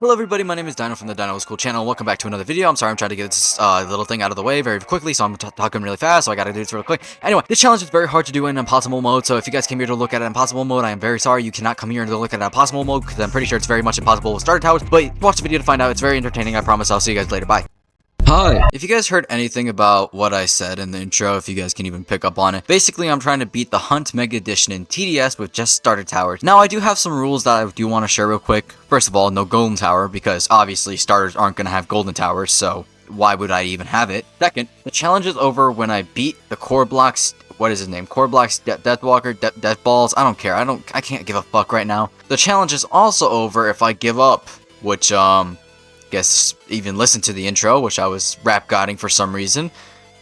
Hello everybody, my name is Dino from the Dino School channel. Welcome back to another video. I'm sorry, I'm trying to get this little thing out of the way very quickly, so I'm talking really fast, so I gotta do this real quick. Anyway, this challenge is very hard to do in impossible mode, so if you guys came here to look at it in impossible mode, I am very sorry. You cannot come here and look at it in impossible mode, because I'm pretty sure it's very much impossible with starter towers, but watch the video to find out. It's very entertaining, I promise. I'll see you guys later. Bye. Hi. If you guys heard anything about what I said in the intro, if you guys can even pick up on it, basically I'm trying to beat the Hunt Mega Edition in TDS with just starter towers. Now I do have some rules that I do want to share real quick. First of all, no golden tower, because obviously starters aren't going to have golden towers, so why would I even have it? Second, the challenge is over when I beat the core blocks. What is his name? Core blocks, Deathwalker, Death Balls. I don't care. I can't give a fuck right now. The challenge is also over if I give up, which guess even listen to the intro, which I was rap godding for some reason,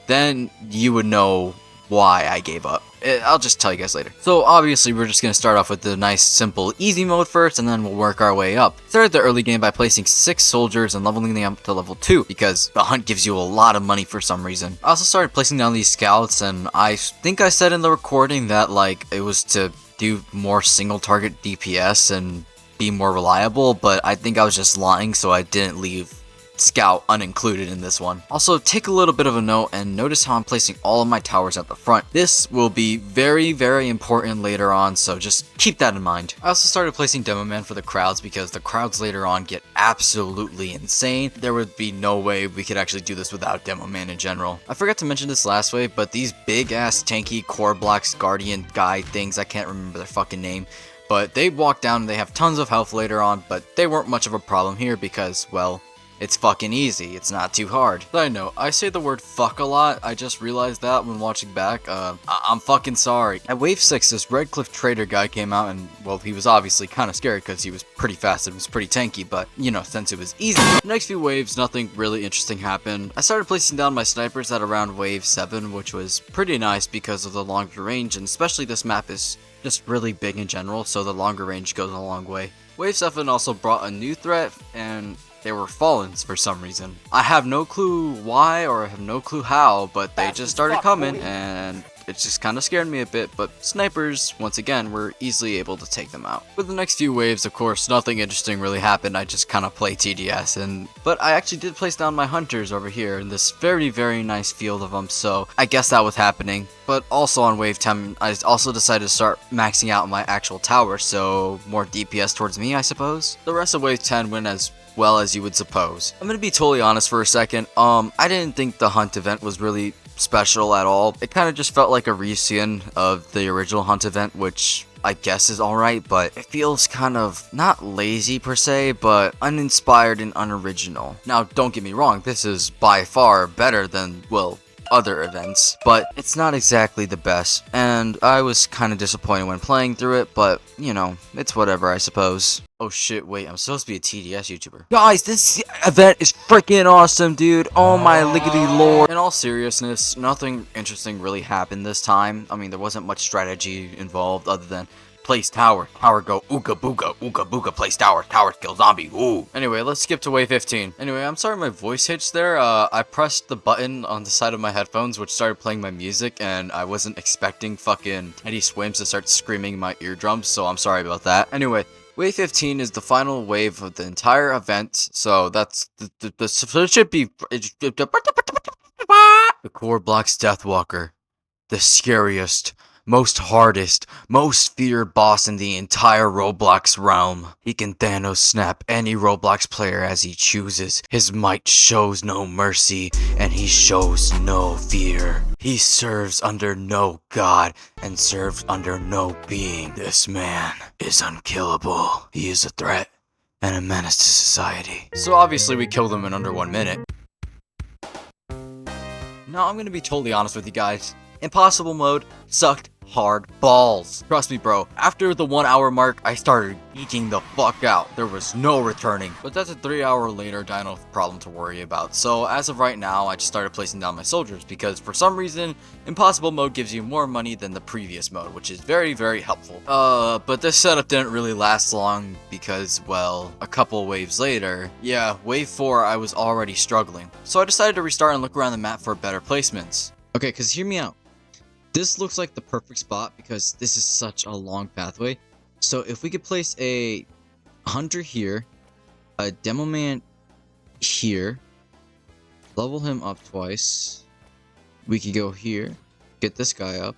then you would know why I gave up. I'll just tell you guys later. So obviously we're just going to start off with the nice simple easy mode first, and then we'll work our way up. Started the early game by placing 6 soldiers and leveling them up to level 2 because the hunt gives you a lot of money for some reason. I also started placing down these scouts, and I think I said in the recording that like it was to do more single target DPS and be more reliable, but I think I was just lying, so I didn't leave Scout unincluded in this one. Also, take a little bit of a note and notice how I'm placing all of my towers at the front. This will be very, very important later on, so just keep that in mind. I also started placing Demo Man for the crowds because the crowds later on get absolutely insane. There would be no way we could actually do this without Demo Man in general. I forgot to mention this last way, but these big ass tanky core blocks guardian guy things, I can't remember their fucking name, but they walk down and they have tons of health later on, but they weren't much of a problem here because, well, it's fucking easy. It's not too hard. Side note, I say the word fuck a lot. I just realized that when watching back. I'm fucking sorry. At wave 6, this Red Cliff Trader guy came out and, well, he was obviously kind of scared because he was pretty fast and was pretty tanky, but, you know, since it was easy. The next few waves, nothing really interesting happened. I started placing down my snipers at around wave 7, which was pretty nice because of the longer range, and especially this map is just really big in general, so the longer range goes a long way. Wave 7 also brought a new threat, and they were Fallens for some reason. I have no clue why or I have no clue how, but they just started coming, and it just kind of scared me a bit, but snipers, once again, were easily able to take them out. With the next few waves, of course, nothing interesting really happened. I just kind of play TDS, but I actually did place down my hunters over here in this very, very nice field of them, so I guess that was happening. But also on wave 10, I also decided to start maxing out my actual tower, so more DPS towards me, I suppose. The rest of wave 10 went as well as you would suppose. I'm gonna be totally honest for a second. I didn't think the hunt event was really special at all. It kind of just felt like a reskin of the original hunt event, which I guess is alright, but it feels kind of not lazy per se, but uninspired and unoriginal. Now, don't get me wrong, this is by far better than, well, other events, but it's not exactly the best, and I was kind of disappointed when playing through it, but, you know, it's whatever, I suppose. Oh shit, wait, I'm supposed to be a TDS YouTuber. Guys, this event is freaking awesome, dude. Oh my lickety lord. In all seriousness, nothing interesting really happened this time. I mean, there wasn't much strategy involved other than place tower, tower go ooga booga, place tower, tower kill zombie, ooh. Anyway, let's skip to wave 15. Anyway, I'm sorry my voice hitched there. I pressed the button on the side of my headphones, which started playing my music, and I wasn't expecting fucking Teddy Swims to start screaming in my eardrums, so I'm sorry about that. Anyway, wave 15 is the final wave of the entire event, so that's it should be the core blocks Deathwalker, the scariest, most hardest, most feared boss in the entire Roblox realm. He can Thanos snap any Roblox player as he chooses. His might shows no mercy, and he shows no fear. He serves under no god, and serves under no being. This man is unkillable. He is a threat, and a menace to society. So obviously we killed him in under 1 minute. Now I'm gonna be totally honest with you guys. Impossible mode sucked hard balls. Trust me, bro. After the 1 hour mark, I started geeking the fuck out. There was no returning. But that's a 3 hour later dino problem to worry about. So as of right now, I just started placing down my soldiers because for some reason, impossible mode gives you more money than the previous mode, which is very, very helpful. But this setup didn't really last long because, well, a couple waves later, yeah, wave 4, I was already struggling. So I decided to restart and look around the map for better placements. Okay, cause hear me out. This looks like the perfect spot because this is such a long pathway. So if we could place a hunter here, a Demo Man here, level him up twice. We could go here, get this guy up.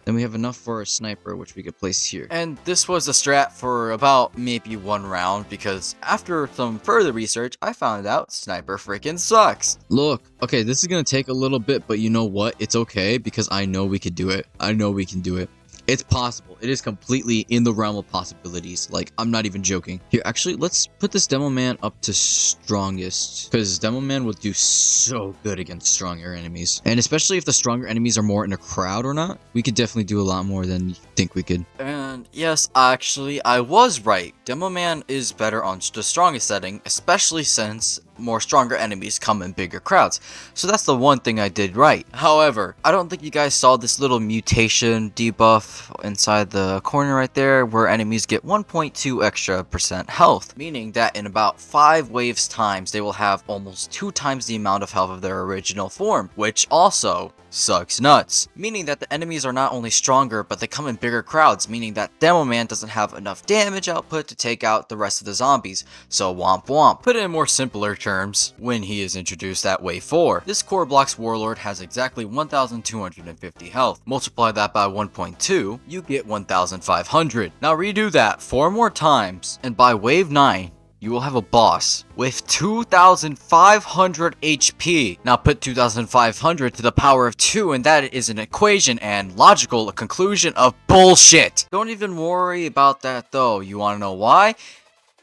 Then we have enough for a sniper, which we could place here. And this was a strat for about maybe 1 round, because after some further research, I found out sniper freaking sucks. Look, okay, this is gonna take a little bit, but you know what? It's okay, because I know we could do it. I know we can do it. It's possible. It is completely in the realm of possibilities. Like, I'm not even joking. Here, actually, let's put this Demo Man up to strongest, because Demo Man will do so good against stronger enemies. And especially if the stronger enemies are more in a crowd or not, we could definitely do a lot more than you think we could. And yes, actually, I was right. Demo Man is better on the strongest setting, especially since more stronger enemies come in bigger crowds. So that's the one thing I did right. However, I don't think you guys saw this little mutation debuff inside the corner right there, where enemies get 1.2 extra % health, meaning that in about 5 waves times they will have almost 2 times the amount of health of their original form, which also sucks nuts. Meaning that the enemies are not only stronger, but they come in bigger crowds, meaning that Demo Man doesn't have enough damage output to take out the rest of the zombies. So womp womp. Put it in more simpler terms, when he is introduced at wave 4, this Core Blocks Warlord has exactly 1,250 health. Multiply that by 1.2, you get 1,500. Now redo that 4 more times, and by wave 9, you will have a boss with 2,500 HP. Now put 2,500 to the power of 2, and that is an equation and logical conclusion of bullshit. Don't even worry about that though. You want to know why?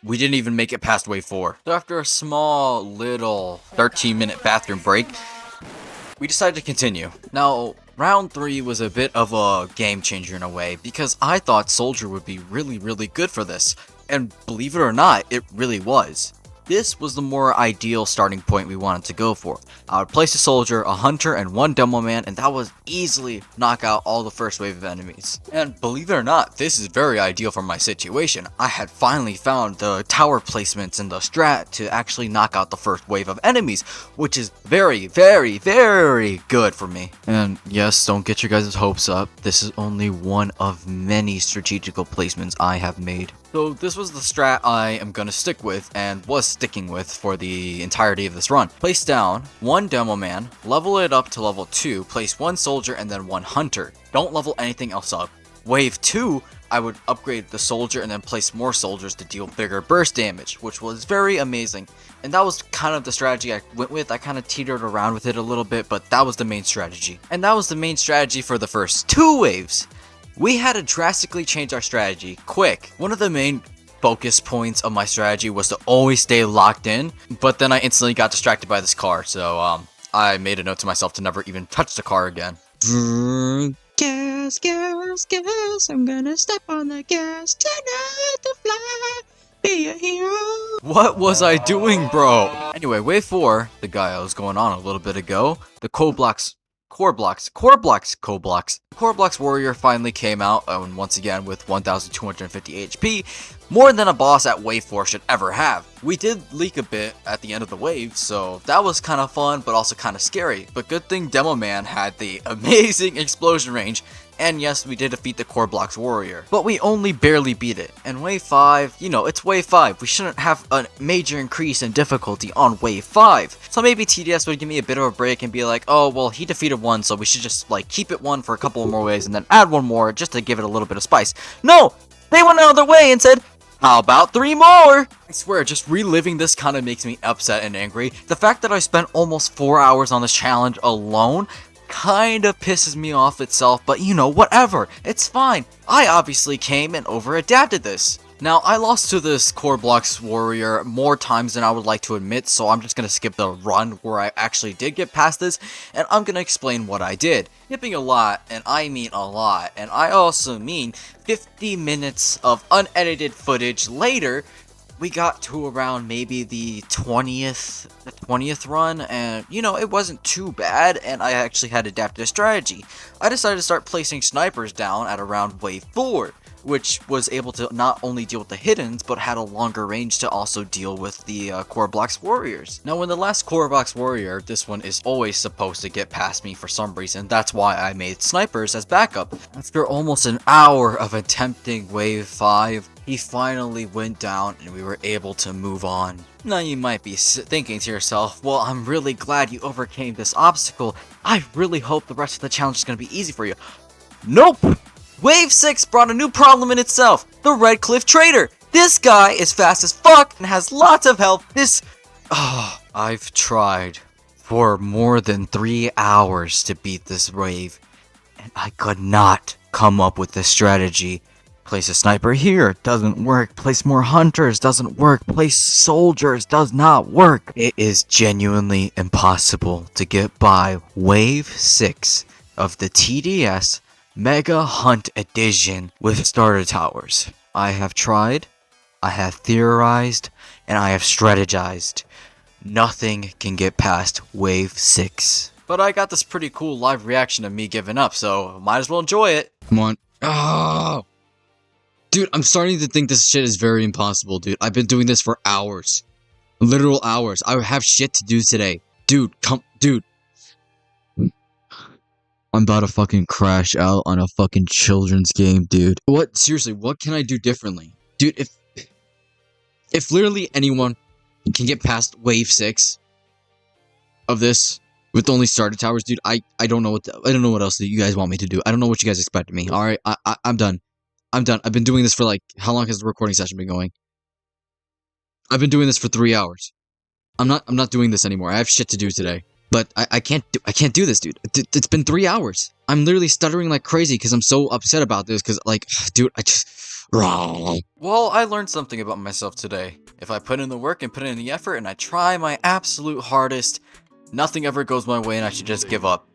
We didn't even make it past wave 4. So after a small little 13-minute bathroom break, we decided to continue. Now, round 3 was a bit of a game changer in a way, because I thought Soldier would be really good for this. And believe it or not, it really was. This was the more ideal starting point we wanted to go for. I would place a soldier, a hunter, and 1 Demo Man, and that would easily knock out all the first wave of enemies. And believe it or not, this is very ideal for my situation. I had finally found the tower placements and the strat to actually knock out the first wave of enemies, which is very good for me. And yes, don't get your guys' hopes up. This is only one of many strategical placements I have made. So this was the strat I am going to stick with, and was sticking with for the entirety of this run. Place down 1 Demo Man, level it up to level 2, place 1 soldier and then 1 hunter. Don't level anything else up. Wave 2, I would upgrade the soldier and then place more soldiers to deal bigger burst damage, which was very amazing. And that was kind of the strategy I went with. I kind of teetered around with it a little bit, but that was the main strategy. And that was the main strategy for the first 2 waves. We had to drastically change our strategy quick. One of the main focus points of my strategy was to always stay locked in, but then I instantly got distracted by this car, so I made a note to myself to never even touch the car again. Gas, gas, gas, I'm gonna step on the gas tonight to fly, be a hero. What was I doing, bro? Anyway, wave 4, the guy I was going on a little bit ago, the Core Blocks Warrior finally came out, and once again with 1,250 HP, more than a boss at wave 4 should ever have. We did leak a bit at the end of the wave, so that was kind of fun, but also kind of scary. But good thing Demo Man had the amazing explosion range, and yes, we did defeat the Core Blocks Warrior. But we only barely beat it. And wave 5, you know, it's wave 5. We shouldn't have a major increase in difficulty on wave 5. So maybe TDS would give me a bit of a break and be like, oh, well, he defeated 1, so we should just, like, keep it 1 for a couple more waves and then add 1 more just to give it a little bit of spice. No! They went another way and said, how about 3 more? I swear, just reliving this kind of makes me upset and angry. The fact that I spent almost 4 hours on this challenge alone kind of pisses me off itself, but you know, whatever. It's fine. I obviously came and over-adapted this. Now, I lost to this Core Blocks Warrior more times than I would like to admit, so I'm just going to skip the run where I actually did get past this, and I'm going to explain what I did. Skipping a lot, and I mean a lot, and I also mean 50 minutes of unedited footage later, we got to around maybe the 20th run, and you know, it wasn't too bad, and I actually had adapted a strategy. I decided to start placing snipers down at around wave 4. which was able to not only deal with the hiddens, but had a longer range to also deal with the core box warriors. Now, when the last core box warrior, this one is always supposed to get past me for some reason. That's why I made snipers as backup. After almost an hour of attempting wave 5, he finally went down and we were able to move on. Now you might be thinking to yourself, well, I'm really glad you overcame this obstacle. I really hope the rest of the challenge is going to be easy for you. Nope! Wave 6 brought a new problem in itself. The Red Cliff Trader. This guy is fast as fuck and has lots of health. I've tried for more than 3 hours to beat this wave, and I could not come up with a strategy. Place a sniper here, doesn't work. Place more hunters, doesn't work. Place soldiers, does not work. It is genuinely impossible to get by wave 6 of the TDS Mega Hunt Edition with starter towers. I have tried, I have theorized, and I have strategized. Nothing can get past wave 6. But I got this pretty cool live reaction of me giving up, so might as well enjoy it. Come on. Oh! Dude, I'm starting to think this shit is very impossible, dude. I've been doing this for hours. Literal hours. I have shit to do today. Dude, dude. I'm about to fucking crash out on a fucking children's game, dude. What? Seriously, what can I do differently? Dude, if literally anyone can get past wave 6 of this with only starter towers, dude, I don't know I don't know what else you guys want me to do. I don't know what you guys expect of me. All right, I'm done. I'm done. I've been doing this for like, how long has the recording session been going? I've been doing this for 3 hours. I'm not doing this anymore. I have shit to do today. But I can't do this, dude. It's been 3 hours. I'm literally stuttering like crazy because I'm so upset about this because, like, dude, I just... Well, I learned something about myself today. If I put in the work and put in the effort and I try my absolute hardest, nothing ever goes my way and I should just give up.